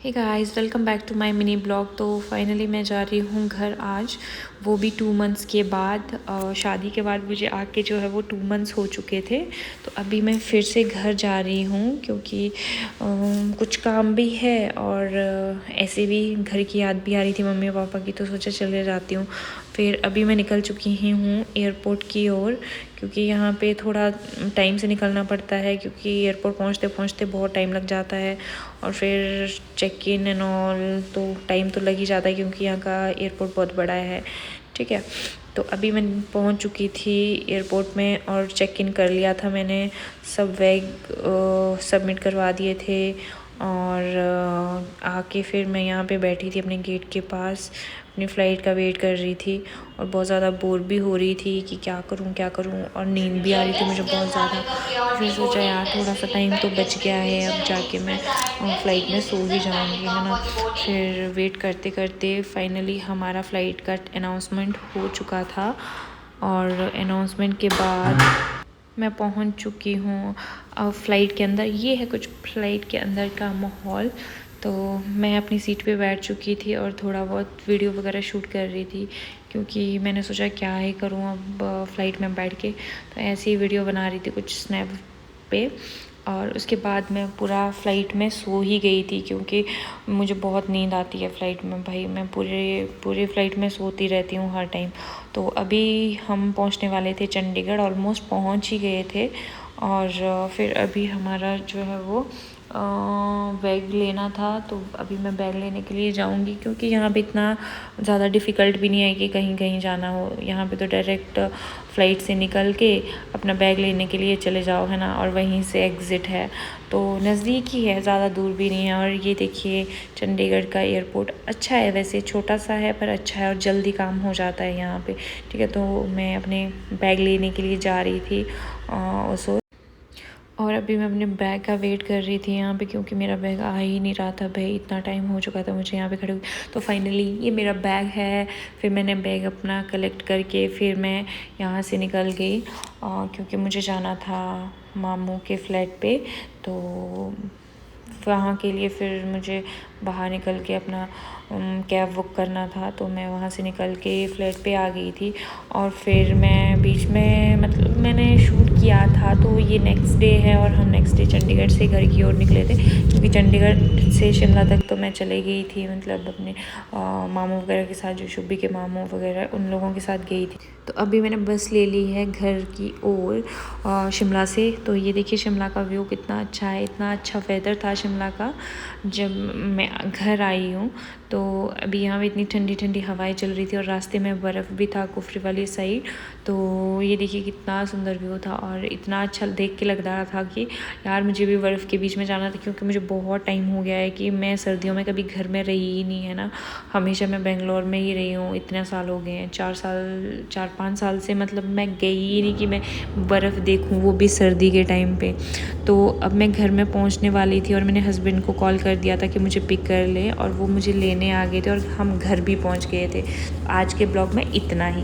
Hey guys, welcome back to my mini blog. तो finally मैं जा रही हूँ घर आज, वो भी 2 मंथ्स के बाद। शादी के बाद मुझे आके जो है वो 2 मंथ्स हो चुके थे। तो अभी मैं फिर से घर जा रही हूँ क्योंकि कुछ काम भी है और ऐसे भी घर की याद भी आ रही थी मम्मी पापा की, तो सोचा चले जाती हूँ। फिर अभी मैं निकल चुकी ही हूँ एयरपोर्ट की ओर, क्योंकि यहाँ पे थोड़ा टाइम से निकलना पड़ता है क्योंकि एयरपोर्ट पहुँचते पहुँचते बहुत टाइम लग जाता है और फिर चेक इन एंड ऑल, तो टाइम तो लग ही जाता है क्योंकि यहाँ का एयरपोर्ट बहुत बड़ा है। ठीक है, तो अभी मैं पहुँच चुकी थी एयरपोर्ट में और चेक इन कर लिया था मैंने। सब बैग सबमिट करवा दिए थे और आके फिर मैं यहाँ पे बैठी थी अपने गेट के पास, अपनी फ़्लाइट का वेट कर रही थी और बहुत ज़्यादा बोर भी हो रही थी कि क्या करूँ और नींद भी आ रही थी मुझे बहुत ज़्यादा। फिर सोचा यार थोड़ा सा टाइम तो बच गया है, अब जाके मैं फ़्लाइट में सो ही जाऊँगी, है ना। फिर वेट करते करते फाइनली हमारा फ़्लाइट का अनाउंसमेंट हो चुका था और अनाउंसमेंट के बाद मैं पहुंच चुकी हूँ फ़्लाइट के अंदर। ये है कुछ फ़्लाइट के अंदर का माहौल। तो मैं अपनी सीट पे बैठ चुकी थी और थोड़ा बहुत वीडियो वगैरह शूट कर रही थी क्योंकि मैंने सोचा क्या ही करूँ अब फ़्लाइट में बैठ के, तो ऐसे ही वीडियो बना रही थी कुछ स्नैप पे। और उसके बाद मैं पूरा फ़्लाइट में सो ही गई थी क्योंकि मुझे बहुत नींद आती है फ़्लाइट में। भाई मैं पूरे फ़्लाइट में सोती रहती हूँ हर टाइम। तो अभी हम पहुँचने वाले थे चंडीगढ़, ऑलमोस्ट पहुँच ही गए थे। और फिर अभी हमारा जो है वो बैग लेना था, तो अभी मैं बैग लेने के लिए जाऊंगी क्योंकि यहाँ पे इतना ज़्यादा डिफ़िकल्ट भी नहीं है कि कहीं कहीं जाना हो। यहाँ पे तो डायरेक्ट फ़्लाइट से निकल के अपना बैग लेने के लिए चले जाओ, है ना, और वहीं से एग्ज़िट है। तो नज़दीक ही है, ज़्यादा दूर भी नहीं है। और ये देखिए चंडीगढ़ का एयरपोर्ट अच्छा है, वैसे छोटा सा है पर अच्छा है और जल्दी काम हो जाता है यहाँ पे। ठीक है, तो मैं अपने बैग लेने के लिए जा रही थी उस और अभी मैं अपने बैग का वेट कर रही थी यहाँ पे क्योंकि मेरा बैग आ ही नहीं रहा था। भाई इतना टाइम हो चुका था मुझे यहाँ पे खड़े हुए। तो फाइनली ये मेरा बैग है। फिर मैंने बैग अपना कलेक्ट करके फिर मैं यहाँ से निकल गई क्योंकि मुझे जाना था मामू के फ्लैट पे। तो वहाँ के लिए फिर मुझे बाहर निकल के अपना कैब बुक करना था, तो मैं वहाँ से निकल के फ्लैट पे आ गई थी। और फिर मैं बीच में मतलब मैंने शूट किया था, तो ये नेक्स्ट डे है और हम नेक्स्ट डे चंडीगढ़ से घर की ओर निकले थे क्योंकि चंडीगढ़ से शिमला तक तो मैं चले गई थी, मतलब अपने मामू वगैरह के साथ, जो शुभी के मामू वगैरह उन लोगों के साथ गई थी। तो अभी मैंने बस ले ली है घर की ओर शिमला से। तो ये देखिए शिमला का व्यू कितना अच्छा है, इतना अच्छा वेदर था शिमला का जब मैं घर आई हूँ। तो अभी यहाँ पे इतनी ठंडी ठंडी हवाएं चल रही थी और रास्ते में बर्फ़ भी था कुफरी वाली साइड। तो ये देखिए कितना सुंदर व्यू था और इतना अच्छा देख के लग रहा था कि यार मुझे भी बर्फ़ के बीच में जाना था, क्योंकि मुझे बहुत टाइम हो गया है कि मैं सर्दियों में कभी घर में रही ही नहीं, है ना। हमेशा मैं बेंगलोर में ही रही हूँ, इतने साल हो गए हैं, 4-5 साल से, मतलब मैं गई ही नहीं कि मैं बर्फ़ देखूँ, वो भी सर्दी के टाइम पे। तो अब मैं घर में पहुँचने वाली थी और मैंने हस्बैंड को कॉल कर दिया था कि मुझे पिक कर ले, और वो मुझे लेने आ गए थे और हम घर भी पहुँच गए थे। आज के ब्लॉग में इतना ही।